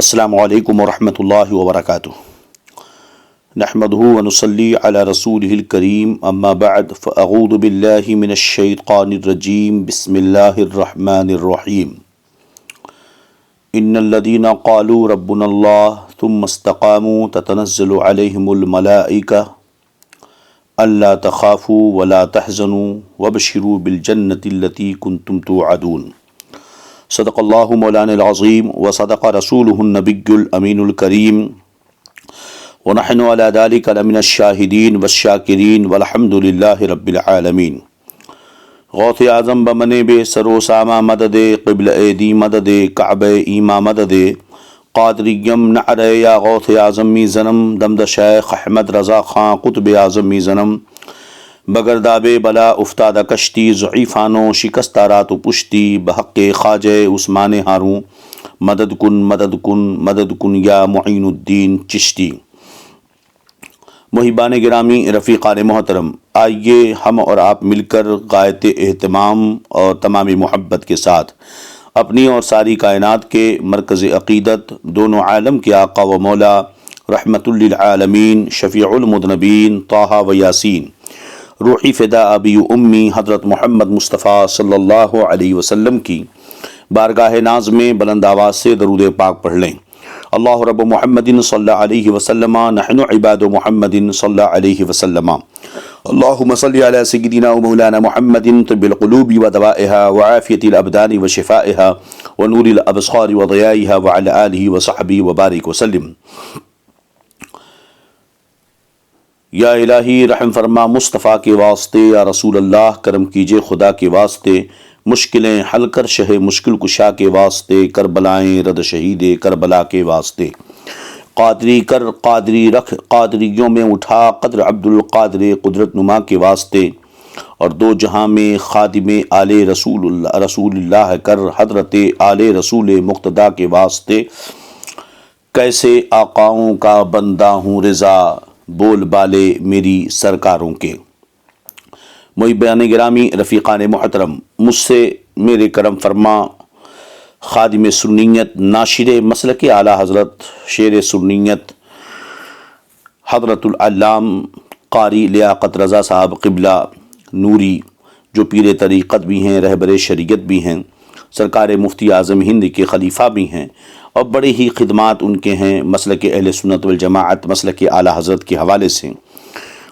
السلام علیکم ورحمۃ اللہ وبرکاتہ۔ نحمدہ ونصلی علی رسولہ الکریم، اما بعد فاعوذ باللہ من الشیطان الرجیم، بسم اللہ الرحمن الرحیم۔ ان الذین قالوا ربنا اللہ ثم استقاموا تتنزل علیہم الملائکہ الا تخافوا ولا تحزنوا وابشروا بالجنۃ التی کنتم توعدون۔ صدق اللہ مولانا العظیم وصدق رسولہ النبی الامین الکریم، ونحن علی ذلک لمن الشاہدین والشاکرین والحمد للہ رب العالمین۔ غوث اعظم بمنے بے سرو سامہ مدد، قبل ایدی مدد، کعبہ ایما مدد، قادریم نعرہ یا غوث اعظم می زنم، دمد شیخ احمد رضا خان قطب اعظم می زنم، بگرداب بلا افتاد کشتی، ضعیفانو شکست رات و پشتی، بحق خواجہ عثمان ہاروں مدد کن مدد کن مدد کن یا معین الدین چشتی۔ محبان گرامی، رفیقان محترم، آئیے ہم اور آپ مل کر غایت اہتمام اور تمامی محبت کے ساتھ اپنی اور ساری کائنات کے مرکز عقیدت، دونوں عالم کے آقا و مولا، رحمت للعالمین، شفیع المذنبین، طٰہٰ و یاسین، روحی فدا ابی و امی حضرت محمد مصطفیٰ صلی اللہ علیہ وسلم کی بارگاہ ناز میں بلند آواز سے درود پاک پڑھ لیں۔ اللہ رب محمد صلی اللہ علیہ وسلم، نحن عباد محمد صلی اللہ علیہ وسلم۔ اللہم صلی علی سیدنا و مولانا محمد طب القلوب و دوائها وعافیت الابدان و شفائها ونور الابصار و ضیائها وعلی آلہ و صحبہ وبارک وسلم۔ یا الہی رحم فرما مصطفیٰ کے واسطے، یا رسول اللہ کرم کیجئے خدا کے واسطے، مشکلیں حل کر شہ مشکل کشا کے واسطے، کربلائیں رد شہید کربلا کے واسطے، قادری کر قادری رکھ قادریوں میں اٹھا قدر عبد القادر قدرت نما کے واسطے، اور دو جہاں میں خادم آل رسول اللہ کر حضرت آل رسول مقتدیٰ کے واسطے۔ کیسے آقاؤں کا بندہ ہوں رضا، بول بالے میری سرکاروں کے۔ محبان گرامی، رفیقان محترم، مجھ سے میرے کرم فرما خادم سنیت، ناشر مسلک اعلیٰ حضرت، شیر سنیت حضرت العلام قاری لیاقت رضا صاحب قبلہ نوری، جو پیر طریقت بھی ہیں، رہبر شریعت بھی ہیں، سرکار مفتی اعظم ہند کے خلیفہ بھی ہیں، اور بڑی ہی خدمات ان کے ہیں مسلک اہل سنت والجماعت، مسلک اعلیٰ حضرت کے حوالے سے۔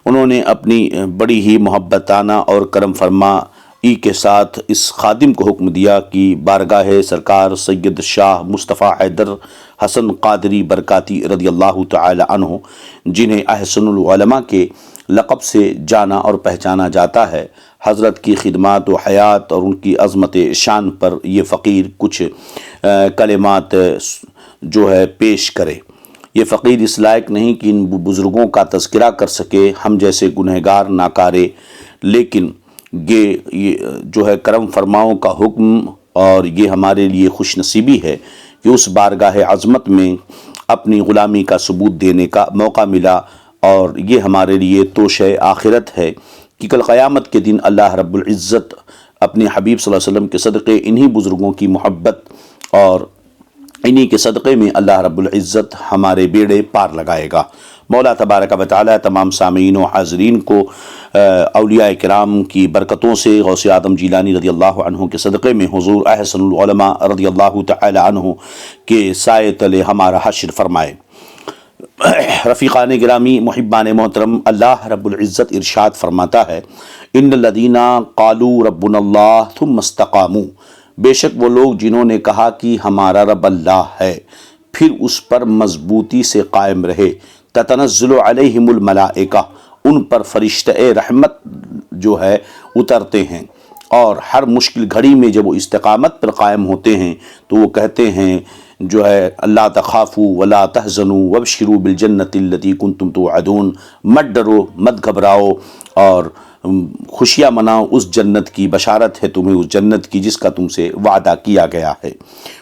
انہوں نے اپنی بڑی ہی محبتانہ اور کرم فرمائی کے ساتھ اس خادم کو حکم دیا کہ بارگاہ سرکار سید شاہ مصطفیٰ حیدر حسن قادری برکاتی رضی اللہ تعالی عنہ، جنہیں احسن العلماء کے لقب سے جانا اور پہچانا جاتا ہے، حضرت کی خدمات و حیات اور ان کی عظمت شان پر یہ فقیر کچھ کلمات جو ہے پیش کرے۔ یہ فقیر اس لائق نہیں کہ ان بزرگوں کا تذکرہ کر سکے، ہم جیسے گنہگار ناکارے، لیکن یہ جو ہے کرم فرماؤں کا حکم، اور یہ ہمارے لیے خوش نصیبی ہے کہ اس بارگاہ عظمت میں اپنی غلامی کا ثبوت دینے کا موقع ملا، اور یہ ہمارے لیے توشہ آخرت ہے کہ کل قیامت کے دن اللہ رب العزت اپنے حبیب صلی اللہ علیہ وسلم کے صدقے، انہی بزرگوں کی محبت اور انہی کے صدقے میں اللہ رب العزت ہمارے بیڑے پار لگائے گا۔ مولا تبارک و تعالی تمام سامعین و حاضرین کو اولیاء کرام کی برکتوں سے، غوث اعظم جیلانی رضی اللہ عنہ کے صدقے میں، حضور احسن العلماء رضی اللہ تعالی عنہ کے سائے تلے ہمارا حشر فرمائے۔ رفیقان گرامی، محبان محترم، اللہ رب العزت ارشاد فرماتا ہے، ان الذین قالوا ربنا اللہ ثم استقاموا، بے شک وہ لوگ جنہوں نے کہا کہ ہمارا رب اللہ ہے، پھر اس پر مضبوطی سے قائم رہے، تتنزل علیہم الملائکہ، ان پر فرشتہ رحمت جو ہے اترتے ہیں، اور ہر مشکل گھڑی میں جب وہ استقامت پر قائم ہوتے ہیں تو وہ کہتے ہیں جو ہے اللہ تخافوا ولا تحزنوا وابشروا بالجنۃ التی کنتم توعدون، مت ڈرو مت گھبراؤ اور خوشیاں مناؤ، اس جنت کی بشارت ہے تمہیں، اس جنت کی جس کا تم سے وعدہ کیا گیا ہے۔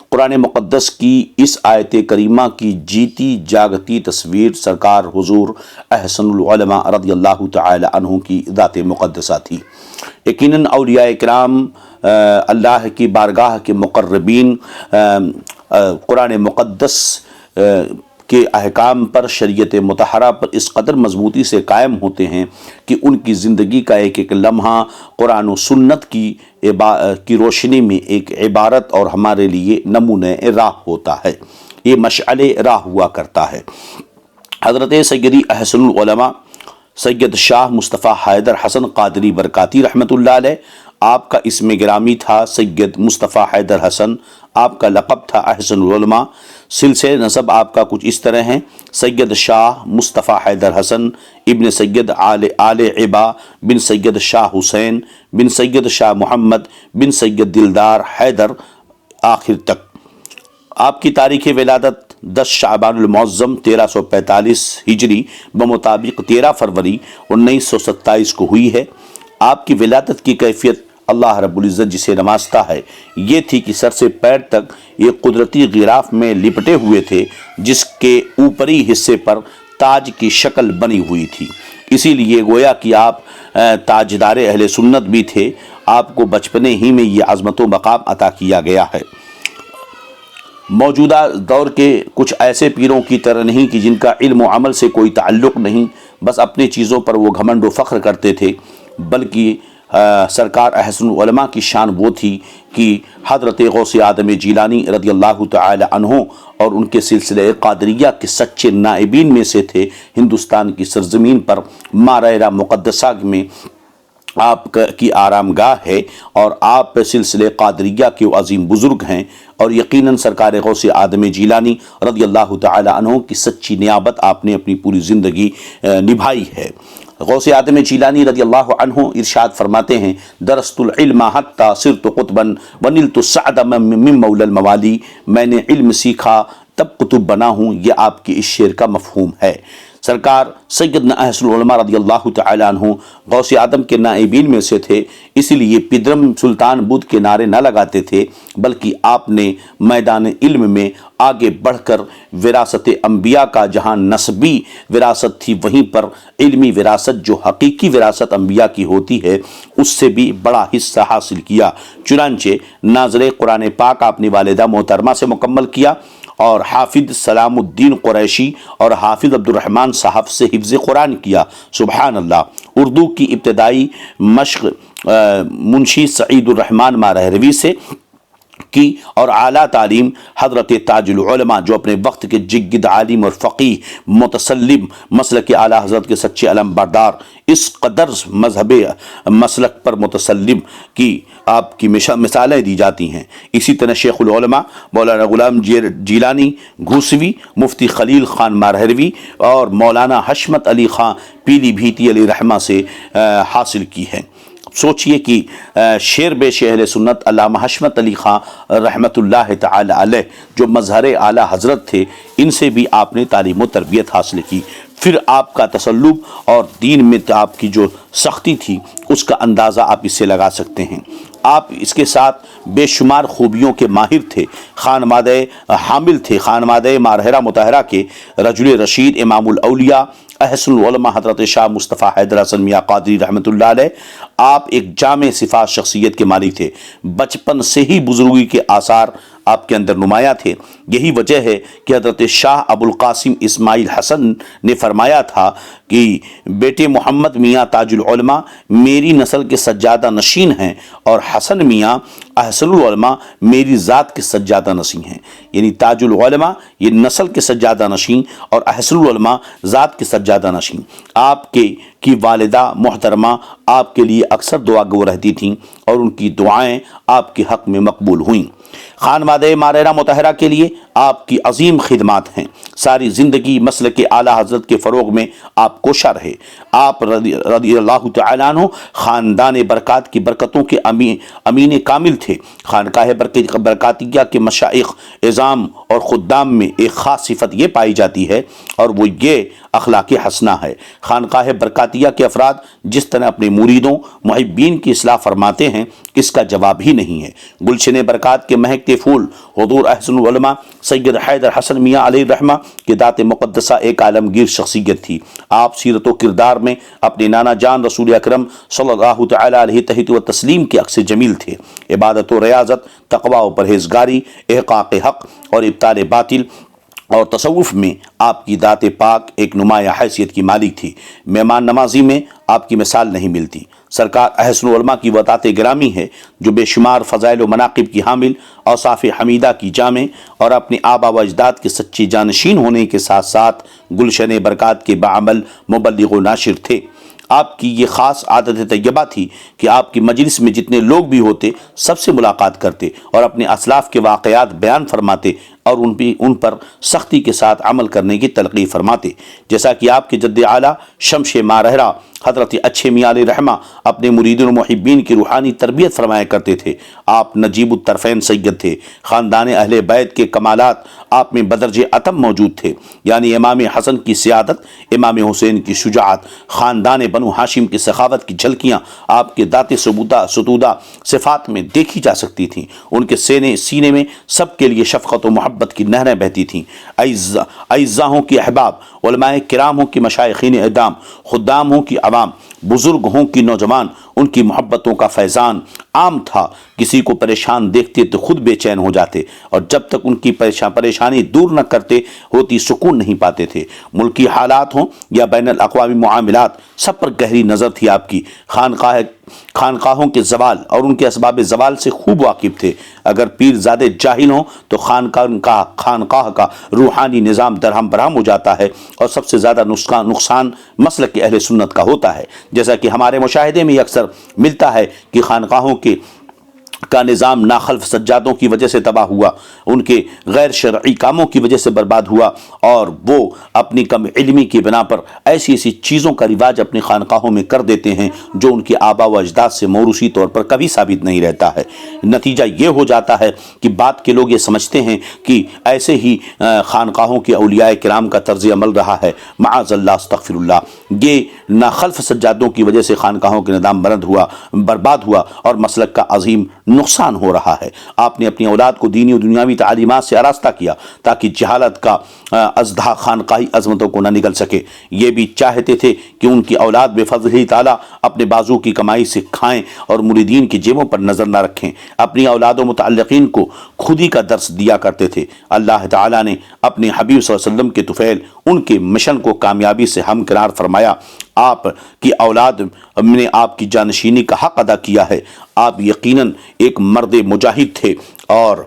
قرآن مقدس کی اس آیت کریمہ کی جیتی جاگتی تصویر سرکار حضور احسن العلماء رضی اللہ تعالی عنہ کی ذات مقدسہ تھی۔ یقیناً اولیاء کرام اللہ کی بارگاہ کے مقربین قرآن مقدس کے احکام پر، شریعت مطہرہ پر اس قدر مضبوطی سے قائم ہوتے ہیں کہ ان کی زندگی کا ایک ایک لمحہ قرآن و سنت کی روشنی میں ایک عبارت اور ہمارے لیے نمونہ راہ ہوتا ہے، یہ مشعل راہ ہوا کرتا ہے۔ حضرت سیدی احسن العلماء سید شاہ مصطفیٰ حیدر حسن قادری برکاتی رحمۃ اللہ علیہ، آپ کا اسم گرامی تھا سید مصطفیٰ حیدر حسن، آپ کا لقب تھا احسن العلماء، سلسلہ نسب آپ کا کچھ اس طرح ہیں: سید شاہ مصطفیٰ حیدر حسن ابن سید آل عبا بن سید شاہ حسین بن سید شاہ محمد بن سید دلدار حیدر آخر تک۔ آپ کی تاریخ ولادت 10 شعبان المعظم 1345 ہجری بمطابق 13 فروری 1927 کو ہوئی ہے۔ آپ کی ولادت کی کیفیت اللہ رب العزت جسے نوازتا ہے یہ تھی کہ سر سے پیر تک یہ قدرتی غلاف میں لپٹے ہوئے تھے، جس کے اوپری حصے پر تاج کی شکل بنی ہوئی تھی، اسی لیے گویا کہ آپ تاجدار اہل سنت بھی تھے۔ آپ کو بچپنے ہی میں یہ عظمت و مقام عطا کیا گیا ہے۔ موجودہ دور کے کچھ ایسے پیروں کی طرح نہیں کہ جن کا علم و عمل سے کوئی تعلق نہیں، بس اپنی چیزوں پر وہ گھمنڈ و فخر کرتے تھے، بلکہ سرکار احسن العلماء کی شان وہ تھی کہ حضرت غوث اعظم جیلانی رضی اللہ تعالی عنہ اور ان کے سلسلہ قادریہ کے سچے نائبین میں سے تھے۔ ہندوستان کی سرزمین پر مارا مقدسہ میں آپ کی آرام گاہ ہے اور آپ سلسلہ قادریہ کے عظیم بزرگ ہیں، اور یقیناً سرکار غوث اعظم جیلانی رضی اللہ تعالی عنہ کی سچی نیابت آپ نے اپنی پوری زندگی نبھائی ہے۔ غوث اعظم جیلانی رضی اللہ عنہ ارشاد فرماتے ہیں: درست العلم حتی صرت قطبا ونلت السعد من مولا الموالی، میں نے علم سیکھا تب قطب بنا ہوں، یہ آپ کے اس شعر کا مفہوم ہے۔ سرکار سیدنا احسن العلماء رضی اللہ تعالی عنہ غوث اعظم کے نائبین میں سے تھے، اسی لیے پدرم سلطان بدھ کے نعرے نہ لگاتے تھے، بلکہ آپ نے میدان علم میں آگے بڑھ کر وراثت انبیاء کا جہاں نسبی وراثت تھی، وہیں پر علمی وراثت جو حقیقی وراثت انبیاء کی ہوتی ہے اس سے بھی بڑا حصہ حاصل کیا۔ چنانچہ ناظر قرآن پاک آپ نے والدہ محترمہ سے مکمل کیا، اور حافظ سلام الدین قریشی اور حافظ عبد الرحمن صاحب سے حفظ قرآن کیا۔ سبحان اللہ۔ اردو کی ابتدائی مشق منشی سعید الرحمن مارہروی سے کی، اور اعلیٰ تعلیم حضرت تاج العلماء جو اپنے وقت کے جگد عالم اور فقیہ متسلم مسلک اعلیٰ حضرت کے سچے علم بردار، اس قدر مذہب مسلک پر متسلم کی آپ کی مثالیں دی جاتی ہیں۔ اسی طرح شیخ العلماء مولانا غلام جیلانی گھوسوی، مفتی خلیل خان مارہروی اور مولانا حشمت علی خان پیلی بھیتی علیہ رحمہ سے حاصل کی ہے۔ سوچئے کہ شیر بیش اہل سنت علامہ حشمت علی خان رحمۃ اللہ تعالی علیہ جو مظہر اعلیٰ حضرت تھے، ان سے بھی آپ نے تعلیم و تربیت حاصل کی۔ پھر آپ کا تسلب اور دین میں آپ کی جو سختی تھی اس کا اندازہ آپ اس سے لگا سکتے ہیں۔ آپ اس کے ساتھ بے شمار خوبیوں کے ماہر تھے، خانوادہ حامل تھے، خانوادہ ماہرہ مطہرہ کے رجل رشید امام الاولیاء احسن العلماء حضرت شاہ مصطفیٰ حیدر حسن میاں قادری رحمۃ اللہ علیہ۔ آپ ایک جامع صفات شخصیت کے مالک تھے، بچپن سے ہی بزرگی کے آثار آپ کے اندر نمایاں تھے۔ یہی وجہ ہے کہ حضرت شاہ ابو القاسم اسماعیل حسن نے فرمایا تھا کہ بیٹے محمد میاں تاج العلماء میری نسل کے سجادہ نشین ہیں، اور حسن میاں احسن العلماء میری ذات کے سجادہ نشین ہیں۔ یعنی تاج العلماء یہ نسل کے سجادہ نشین اور احسن العلماء ذات کے سجادہ نشین۔ آپ کی والدہ محترمہ آپ کے لیے اکثر دعا گو رہتی تھیں، اور ان کی دعائیں آپ کے حق میں مقبول ہوئیں۔ خانوادہ ماہرہ مطہرہ کے لیے آپ کی عظیم خدمات ہیں، ساری زندگی مسلک اعلیٰ حضرت کے فروغ میں آپ کوشاں رہے۔ آپ رضی اللہ تعالیٰ عنہ خاندان برکات کی برکتوں کے امین کامل تھے۔ خانقاہ برکاتیہ کے مشائخ اعظام اور خدام میں ایک خاص صفت یہ پائی جاتی ہے، اور وہ یہ اخلاق حسنہ ہے۔ خانقاہ برکاتیہ کے افراد جس طرح اپنے مریدوں محبین کی اصلاح فرماتے ہیں، اس کا جواب ہی نہیں ہے۔ گلشن برکات کے مہکتے پھول حضور احسن العلماء سید حیدر حسن میاں علیہ رحمہ کی ذات مقدسہ ایک عالمگیر شخصیت تھی۔ آپ سیرت و کردار میں اپنے نانا جان رسول اکرم صلی اللہ تعالی علیہ تحیط و تسلیم کے عکس جمیل تھے۔ عبادت و ریاضت، تقوی و پرہیزگاری، احقاق حق اور ابطال باطل اور تصوف میں آپ کی ذات پاک ایک نمایاں حیثیت کی مالک تھی۔ مہمان نوازی میں آپ کی مثال نہیں ملتی۔ سرکار احسن العلماء کی وہ ذات گرامی ہے جو بے شمار فضائل و مناقب کی حامل، اوصاف حمیدہ کی جامع اور اپنے آبا و اجداد کے سچے جانشین ہونے کے ساتھ ساتھ گلشن برکات کے بعمل مبلغ و ناشر تھے۔ آپ کی یہ خاص عادت طیبہ تھی کہ آپ کی مجلس میں جتنے لوگ بھی ہوتے سب سے ملاقات کرتے اور اپنے اسلاف کے واقعات بیان فرماتے اور ان پر سختی کے ساتھ عمل کرنے کی تلقین فرماتے، جیسا کہ آپ کے جد اعلیٰ شمش ماہرہ حضرت اچھے میاں علیہ رحمہ اپنے مریدین و محبین کی روحانی تربیت فرمایا کرتے تھے۔ آپ نجیب الطرفین سید تھے۔ خاندان اہل بیت کے کمالات آپ میں بدرج اتم موجود تھے، یعنی امام حسن کی سیادت، امام حسین کی شجاعت، خاندان بنو ہاشم کی سخاوت کی جھلکیاں آپ کے ذات ستودہ صفات میں دیکھی جا سکتی تھیں۔ ان کے سینے میں سب کے لیے شفقت و محبت کی نہریں بہتی تھیں۔ اعزاء ہوں کی احباب، علماء کرام ہوں کی مشائخین اعدام، خدام ہوں کی عوام، بزرگ ہوں کی نوجوان، ان کی محبتوں کا فیضان عام تھا۔ کسی کو پریشان دیکھتے تو خود بے چین ہو جاتے اور جب تک ان کی پریشانی دور نہ کرتے ہوتی سکون نہیں پاتے تھے۔ ملکی حالات ہوں یا بین الاقوامی معاملات، سب پر گہری نظر تھی آپ کی۔ خانقاہوں کے زوال اور ان کے اسباب زوال سے خوب واقف تھے۔ اگر پیر زیادہ جاہل ہوں تو خانقاہ کا روحانی نظام درہم برہم ہو جاتا ہے اور سب سے زیادہ نقصان مسلک کے اہل سنت کا ہوتا ہے، جیسا کہ ہمارے مشاہدے میں اکثر ملتا ہے کہ خانقاہوں کا نظام ناخلف سجادوں کی وجہ سے تباہ ہوا، ان کے غیر شرعی کاموں کی وجہ سے برباد ہوا، اور وہ اپنی کم علمی کی بنا پر ایسی چیزوں کا رواج اپنی خانقاہوں میں کر دیتے ہیں جو ان کے آبا و اجداد سے موروثی طور پر کبھی ثابت نہیں رہتا ہے۔ نتیجہ یہ ہو جاتا ہے کہ بعد کے لوگ یہ سمجھتے ہیں کہ ایسے ہی خانقاہوں کے اولیاء کرام کا طرز عمل رہا ہے۔ معاذ اللہ، استغفر اللہ، یہ ناخلف سجادوں کی وجہ سے خانقاہوں کے نظام برباد ہوا اور مسلک کا عظیم نقصان ہو رہا ہے۔ آپ نے اپنی اولاد کو دینی و دنیاوی تعلیمات سے آراستہ کیا تاکہ جہالت کا ازدھا خانقاہی عظمتوں کو نہ نگل سکے۔ یہ بھی چاہتے تھے کہ ان کی اولاد بفضل تعالیٰ اپنے بازو کی کمائی سے کھائیں اور مریدین کی جیبوں پر نظر نہ رکھیں۔ اپنی اولاد و متعلقین کو خودی کا درس دیا کرتے تھے۔ اللہ تعالیٰ نے اپنے حبیب صلی اللہ علیہ وسلم کے طفیل ان کے مشن کو کامیابی سے ہمکنار فرمایا۔ آپ کی اولاد نے آپ کی جانشینی کا حق ادا کیا ہے۔ آپ یقیناً ایک مرد مجاہد تھے اور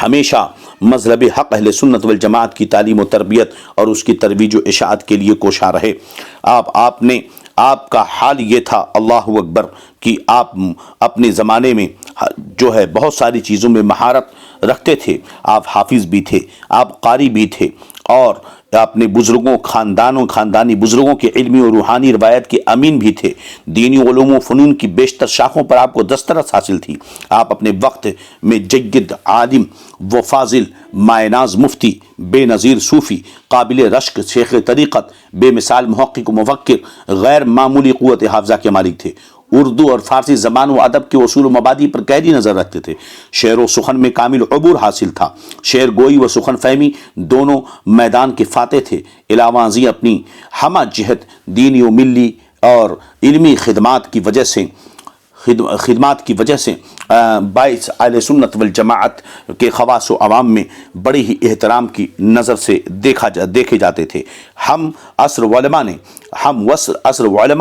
ہمیشہ مذہب حق اہل سنت والجماعت کی تعلیم و تربیت اور اس کی ترویج و اشاعت کے لیے کوشاں رہے۔ آپ کا حال یہ تھا، اللہ اکبر، کہ آپ اپنے زمانے میں جو ہے بہت ساری چیزوں میں مہارت رکھتے تھے۔ آپ حافظ بھی تھے، آپ قاری بھی تھے، اور اپنے خاندانی بزرگوں کے علمی و روحانی روایت کے امین بھی تھے۔ دینی علوم و فنون کی بیشتر شاخوں پر آپ کو دسترس حاصل تھی۔ آپ اپنے وقت میں جید عالم و فاضل، مائناز مفتی، بے نظیر صوفی، قابل رشک شیخ طریقت، بے مثال محقق و مفکر، غیر معمولی قوت حافظہ کے مالک تھے۔ اردو اور فارسی زبان و ادب کے اصول و مبادی پر گہری نظر رکھتے تھے۔ شعر و سخن میں کامل عبور حاصل تھا۔ شعر گوئی و سخن فہمی دونوں میدان کے فاتح تھے۔ علاوہ ازیں اپنی ہمہ جہت دینی و ملی اور علمی خدمات کی وجہ سے باعث اہل سنت والجماعت کے خواص و عوام میں بڑے ہی احترام کی نظر سے دیکھے جاتے تھے۔ ہم عصر علماء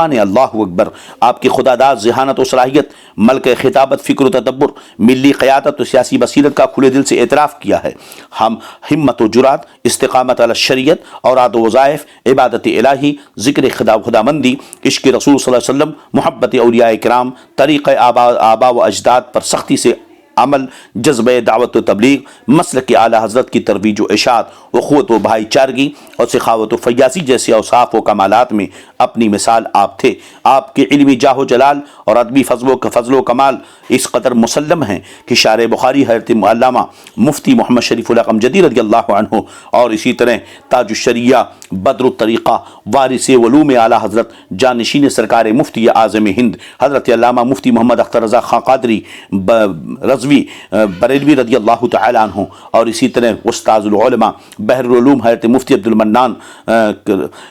نے اللہ اکبر آپ کی خداداد ذہانت و صلاحیت، ملک خطابت، فکر و تدبر، ملی قیادت و سیاسی بصیرت کا کھلے دل سے اعتراف کیا ہے۔ ہم ہمت و جرات، استقامت علی الشریعت، اوراد و وظائف، عبادت الہی، ذکر خداوندی، عشق رسول صلی اللہ علیہ وسلم، محبت اولیاء کرام، طریق آبا و اجداد پر سختی سے عمل، جذبہ دعوت و تبلیغ، مسلک اعلی حضرت کی ترویج و اشاعت، اخوت و بھائی چارگی اور سخاوت و فیاضی جیسے اوصاف و کمالات میں اپنی مثال آپ تھے۔ آپ کے علمی جاہ و جلال اور ادبی فضل و کمال اس قدر مسلم ہیں کہ شارح بخاری حضرت علامہ مفتی محمد شریف الاقم جدی رضی اللہ عنہ، اور اسی طرح تاج الشریعہ، بدر الطریقہ، وارث علوم اعلی حضرت، جانشین سرکار مفتی اعظم ہند حضرت علامہ مفتی محمد اختر رضا خان قادری رضوی بریلوی رضی اللہ تعالی عنہ، اور اسی طرح استاذ العلماء بحر العلوم حضرت مفتی عبد المنان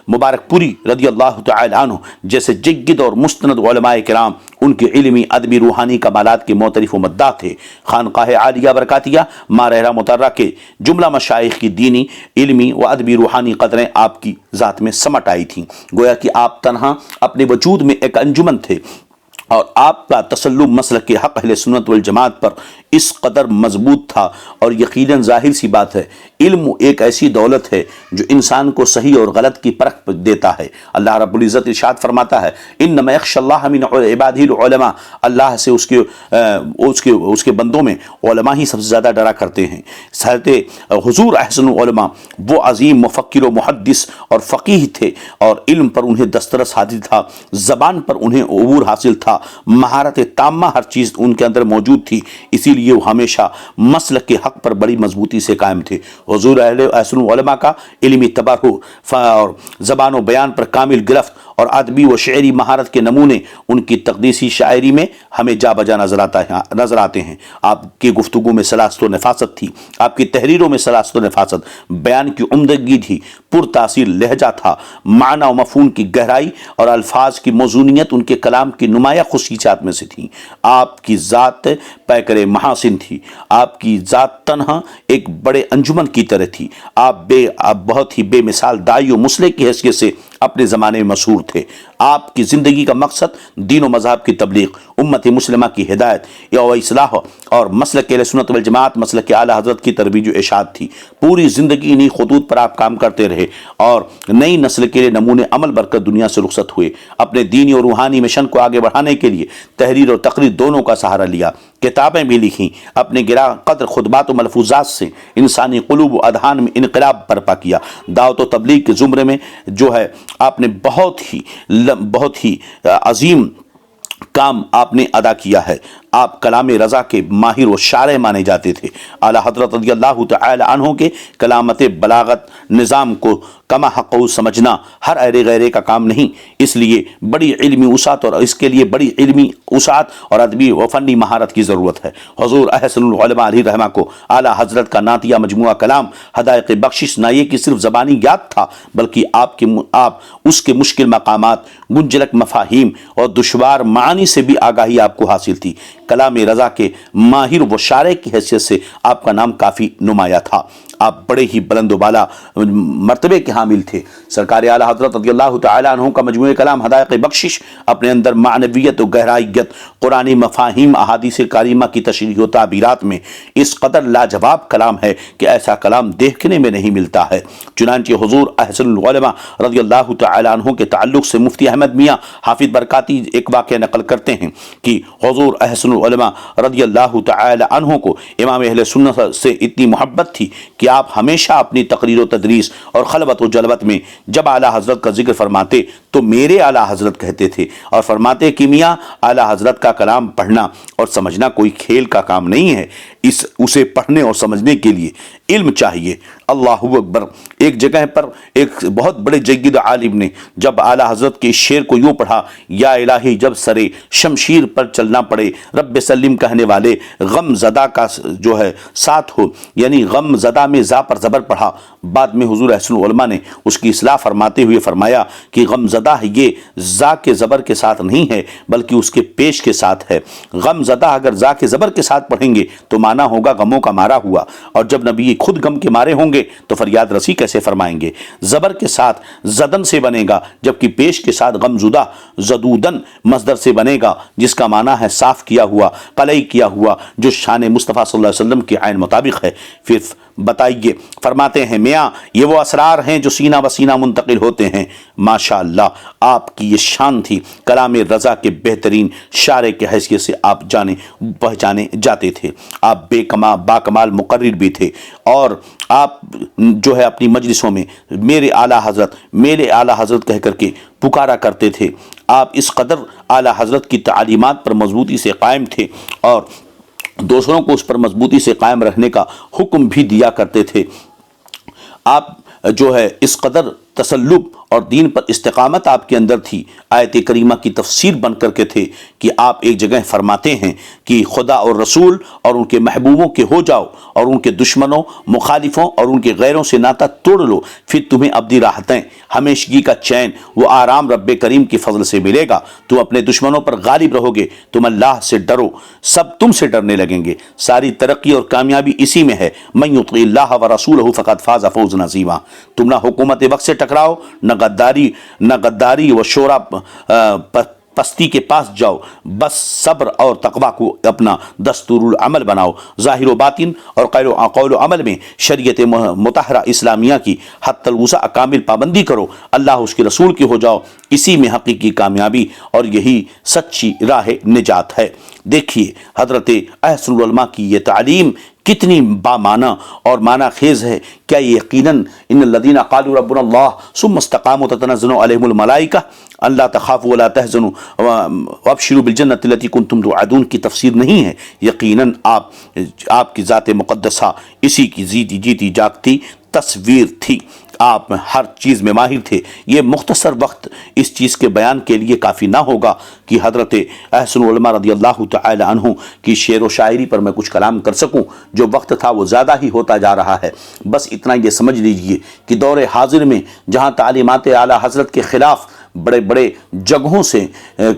مبارک پوری رضی اللہ تعالی عنہ جیسے جید اور مستند علماء کرام ان کے علمی ادبی روحانی کمالات کے معترف و مداح تھے۔ خانقاہ عالیہ برکاتیہ مارہرہ مطرہ کے جملہ مشائخ کی دینی علمی و ادبی روحانی قدریں آپ کی ذات میں سمٹ آئی تھیں، گویا کہ آپ تنہا اپنے وجود میں ایک انجمن تھے، اور آپ کا تسلب مسلک کے حق اہل سنت والجماعت پر اس قدر مضبوط تھا۔ اور یقیناً ظاہر سی بات ہے، علم ایک ایسی دولت ہے جو انسان کو صحیح اور غلط کی پرکھ دیتا ہے۔ اللہ رب العزت ارشاد فرماتا ہے انما یخشی اللہ من عبادہ العلماء، اللہ سے اس کے بندوں میں علماء ہی سب سے زیادہ ڈرا کرتے ہیں۔ حضرت حضور احسن العلماء وہ عظیم مفکر و محدث اور فقیہ تھے، اور علم پر انہیں دسترس حاصل تھا، زبان پر انہیں عبور حاصل تھا، مہارت تامہ ہر چیز ان کے اندر موجود تھی، اسی لیے وہ ہمیشہ مسلک کے حق پر بڑی مضبوطی سے قائم تھے۔ حضور احسن العلماء کا علمی تبرع اور زبان و بیان پر کامل گرفت اور ادبی و شعری مہارت کے نمونے ان کی تقدیسی شاعری میں ہمیں جا بجا نظر آتے ہیں۔ آپ کی گفتگو میں سلاست و نفاست تھی، آپ کی تحریروں میں سلاست و نفاست، بیان کی عمدگی تھی، پر تاثیر لہجہ تھا، معنی و مفہوم کی گہرائی اور الفاظ کی موزونیت ان کے کلام کی نمایاں خصوصیات میں سے تھیں۔ آپ کی ذات پیکر محاسن تھی، آپ کی ذات تنہا ایک بڑے انجمن کی طرح تھی۔ آپ بہت ہی بے مثال داعی و مصلح کی حیثیت سے اپنے زمانے میں مشہور تھے۔ آپ کی زندگی کا مقصد دین و مذہب کی تبلیغ، امت مسلمہ کی ہدایت یا اصلاح اور مسلک اہل سنت والجماعت مسلک اعلیٰ حضرت کی ترویج و ارشاد تھی۔ پوری زندگی انہی خطوط پر آپ کام کرتے رہے اور نئی نسل کے لیے نمونے عمل برکت دنیا سے رخصت ہوئے۔ اپنے دینی اور روحانی مشن کو آگے بڑھانے کے لیے تحریر اور تقریر دونوں کا سہارا لیا، کتابیں بھی لکھیں، اپنے گراں قدر خطبات و ملفوظات سے انسانی قلوب و اذہان میں انقلاب برپا کیا۔ دعوت و تبلیغ کے زمرے میں جو ہے آپ نے بہت ہی عظیم کام آپ نے ادا کیا ہے۔ آپ کلام رضا کے ماہر و شارح مانے جاتے تھے۔ اعلیٰ حضرت رضی اللہ تعالی عنہ کے کلامت بلاغت نظام کو کما حق سمجھنا ہر ایرے غیرے کا کام نہیں، اس لیے بڑی علمی وسعت اور ادبی و فنی مہارت کی ضرورت ہے۔ حضور احسن العلماء علیہ رحمہ کو اعلیٰ حضرت کا نعتیہ مجموعہ کلام حدائق بخشش نہ یہ کہ صرف زبانی یاد تھا، بلکہ آپ اس کے مشکل مقامات، گنجلک مفاہیم اور دشوار معانی سے بھی آگاہی آپ کو حاصل تھی۔ کلام رضا کے ماہر و شارح کی حیثیت سے آپ کا نام کافی نمایاں تھا۔ آپ بڑے ہی بلند و بالا مرتبے کے حامل تھے۔ سرکار اعلیٰ حضرت رضی اللہ تعالی عنہ کا مجموعہ کلام حدائق بخشش اپنے اندر معنویت و گہرائیت، قرآنی مفاہیم، احادیث کریمہ کی تشریح و تعبیرات میں اس قدر لاجواب کلام ہے کہ ایسا کلام دیکھنے میں نہیں ملتا ہے۔ چنانچہ حضور احسن العلماء رضی اللہ تعالی عنہ کے تعلق سے مفتی احمد میاں حافظ برکاتی ایک واقعہ نقل کرتے ہیں کہ حضور احسن العلماء رضی اللہ تعالی عنہ کو امام اہل سنت سے اتنی محبت تھی کہ آپ ہمیشہ اپنی تقریر و تدریس اور خلوت و جلوت میں جب اعلیٰ حضرت کا ذکر فرماتے تو میرے اعلیٰ حضرت کہتے تھے، اور فرماتے کہ میاں اعلیٰ حضرت کا کلام پڑھنا اور سمجھنا کوئی کھیل کا کام نہیں ہے، اسے پڑھنے اور سمجھنے کے لیے علم چاہیے۔ اللہ اکبر۔ ایک جگہ پر ایک بہت بڑے جید عالم نے جب اعلیٰ حضرت کے اس شعر کو یوں پڑھا، یا الہی جب سرے شمشیر پر چلنا پڑے رب سلم کہنے والے غم زدہ کا جو ہے ساتھ ہو، یعنی غم زدہ میں زا پر زبر پڑھا۔ بعد میں حضور احسن العلماء نے اس کی اصلاح فرماتے ہوئے فرمایا کہ غم زدہ یہ زا کے زبر کے ساتھ نہیں ہے بلکہ اس کے پیش کے ساتھ ہے۔ غم زدہ اگر زا کے زبر کے ساتھ پڑھیں گے تو معنی ہوگا غموں کا مارا ہوا، اور جب نبی خود غم کے مارے ہوں گے تو فریاد رسی کیسے فرمائیں گے؟ زبر کے ساتھ زدن سے بنے گا، جبکہ پیش کے ساتھ غم زدہ زدودن مصدر سے بنے گا، جس کا معنی ہے صاف کیا ہوا، قلعی کیا ہوا، جو شان مصطفیٰ صلی اللہ علیہ وسلم کے عین مطابق ہے۔ پھر بتائیے، فرماتے ہیں میاں یہ وہ اسرار ہیں جو سینہ بسینہ منتقل ہوتے ہیں۔ ماشاءاللہ آپ کی یہ شان تھی، کلام رضا کے بہترین شارح کی حیثیت سے آپ جانے پہچانے جاتے تھے۔ آپ باکمال مقرر بھی تھے، اور آپ جو ہے اپنی مجلسوں میں میرے اعلیٰ حضرت کہہ کر کے پکارا کرتے تھے۔ آپ اس قدر اعلیٰ حضرت کی تعلیمات پر مضبوطی سے قائم تھے اور دوسروں کو اس پر مضبوطی سے قائم رہنے کا حکم بھی دیا کرتے تھے۔ آپ جو ہے اس قدر تسلب اور دین پر استقامت آپ کے اندر تھی، آیت کریمہ کی تفسیر بن کر کے تھے کہ آپ ایک جگہ فرماتے ہیں کہ خدا اور رسول اور ان کے محبوبوں کے ہو جاؤ اور ان کے دشمنوں، مخالفوں اور ان کے غیروں سے ناتا توڑ لو، پھر تمہیں ابدی راحتیں، ہمیشگی کا چین، وہ آرام رب کریم کے فضل سے ملے گا، تم اپنے دشمنوں پر غالب رہو گے، تم اللہ سے ڈرو، سب تم سے ڈرنے لگیں گے۔ ساری ترقی اور کامیابی اسی میں ہے، من یطع اللہ ورسولہ فقد فاز فوزا عظیما۔ تم نہ حکومت وقت سے ٹکراؤ، نہ غداری و شورا پستی کے پاس جاؤ، بس صبر اور تقوی کو اپنا دستور العمل بناؤ، ظاہر و باطن اور قول و عمل میں شریعت مطہرہ اسلامیہ کی حتی الوسع کامل پابندی کرو، اللہ اس کے رسول کی ہو جاؤ، اسی میں حقیقی کامیابی اور یہی سچی راہ نجات ہے۔ دیکھیے حضرت احسن العلماء کی یہ تعلیم کتنی بامعنی اور معنی خیز ہے۔ کیا یقیناً ان الذین قالوا ربنا اللہ ثم استقاموا تتنزل علیہم الملائکہ اللہ تخافوا ولا تحزنوا وابشروا بالجنۃ التی کنتم توعدون کی تفسیر نہیں ہے؟ یقیناً آپ کی ذات مقدسہ اسی کی جیتی جاگتی تصویر تھی، آپ ہر چیز میں ماہر تھے۔ یہ مختصر وقت اس چیز کے بیان کے لیے کافی نہ ہوگا کہ حضرت احسن العلماء رضی اللہ تعالی عنہ کی شعر و شاعری پر میں کچھ کلام کر سکوں، جو وقت تھا وہ زیادہ ہی ہوتا جا رہا ہے۔ بس اتنا یہ سمجھ لیجئے کہ دور حاضر میں جہاں تعلیمات اعلیٰ حضرت کے خلاف بڑے بڑے جگہوں سے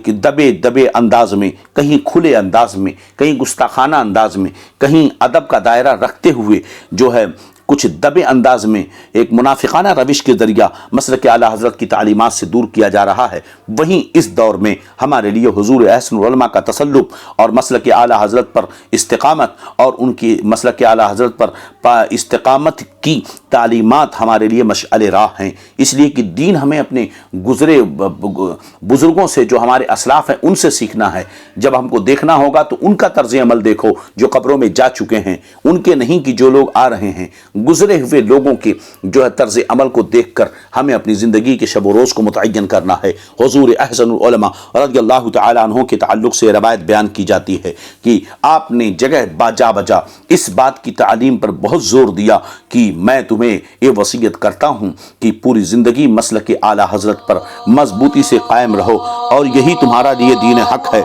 دبے انداز میں، کہیں کھلے انداز میں، کہیں گستاخانہ انداز میں، کہیں ادب کا دائرہ رکھتے ہوئے جو ہے کچھ دبے انداز میں ایک منافقانہ روش کے ذریعہ مسلک اعلیٰ حضرت کی تعلیمات سے دور کیا جا رہا ہے، وہیں اس دور میں ہمارے لیے حضور احسن العلماء کا تسلط اور مسلک اعلیٰ حضرت پر استقامت اور ان کی مسلک اعلیٰ حضرت پر استقامت کی تعلیمات ہمارے لیے مشعل راہ ہیں۔ اس لیے کہ دین ہمیں اپنے گزرے بزرگوں سے جو ہمارے اسلاف ہیں ان سے سیکھنا ہے۔ جب ہم کو دیکھنا ہوگا تو ان کا طرز عمل دیکھو جو قبروں میں جا چکے ہیں، ان کے نہیں کہ جو لوگ آ رہے ہیں، گزرے ہوئے لوگوں کے جو ہے طرز عمل کو دیکھ کر ہمیں اپنی زندگی کے شب و روز کو متعین کرنا ہے۔ حضور احسن العلماء رضی اللہ تعالی عنہ کے تعلق سے روایت بیان کی جاتی ہے کہ آپ نے جگہ بجا اس بات کی تعلیم پر بہت زور دیا کہ میں تمہیں یہ وصیت کرتا ہوں کہ پوری زندگی مسلک اعلیٰ حضرت پر مضبوطی سے قائم رہو اور یہی تمہارا لیے دین حق ہے،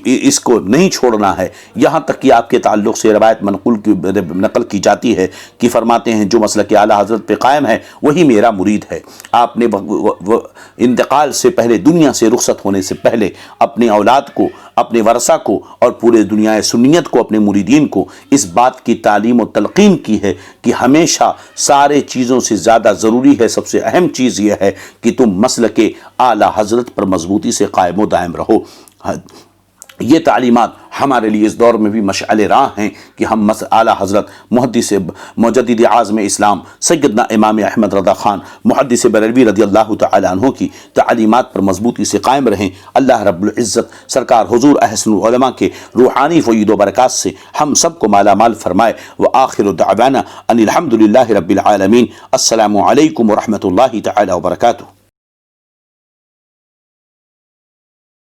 اس کو نہیں چھوڑنا ہے۔ یہاں تک کہ آپ کے تعلق سے روایت نقل کی جاتی ہے کہ فرماتے ہیں جو مسلک اعلیٰ حضرت پہ قائم ہے وہی میرا مرید ہے۔ آپ نے انتقال سے پہلے، دنیا سے رخصت ہونے سے پہلے اپنی اولاد کو، اپنے ورثہ کو اور پورے دنیا سنیت کو، اپنے مریدین کو اس بات کی تعلیم و تلقین کی ہے کہ ہمیشہ سارے چیزوں سے زیادہ ضروری ہے، سب سے اہم چیز یہ ہے کہ تم مسلک اعلیٰ حضرت پر مضبوطی سے قائم و دائم رہو۔ یہ تعلیمات ہمارے لیے اس دور میں بھی مشعل راہ ہیں کہ ہم اعلیٰ حضرت محدث مجدد اعظم اسلام سیدنا امام احمد رضا خان محدث بریلوی رضی اللہ تعالی عنہ کی تعلیمات پر مضبوطی سے قائم رہیں۔ اللہ رب العزت سرکار حضور احسن العلماء کے روحانی فیض و برکات سے ہم سب کو مالا مال فرمائے۔ وآخر دعوانا ان الحمد للہ رب العالمین۔ السلام علیکم ورحمۃ اللہ تعالی وبرکاتہ۔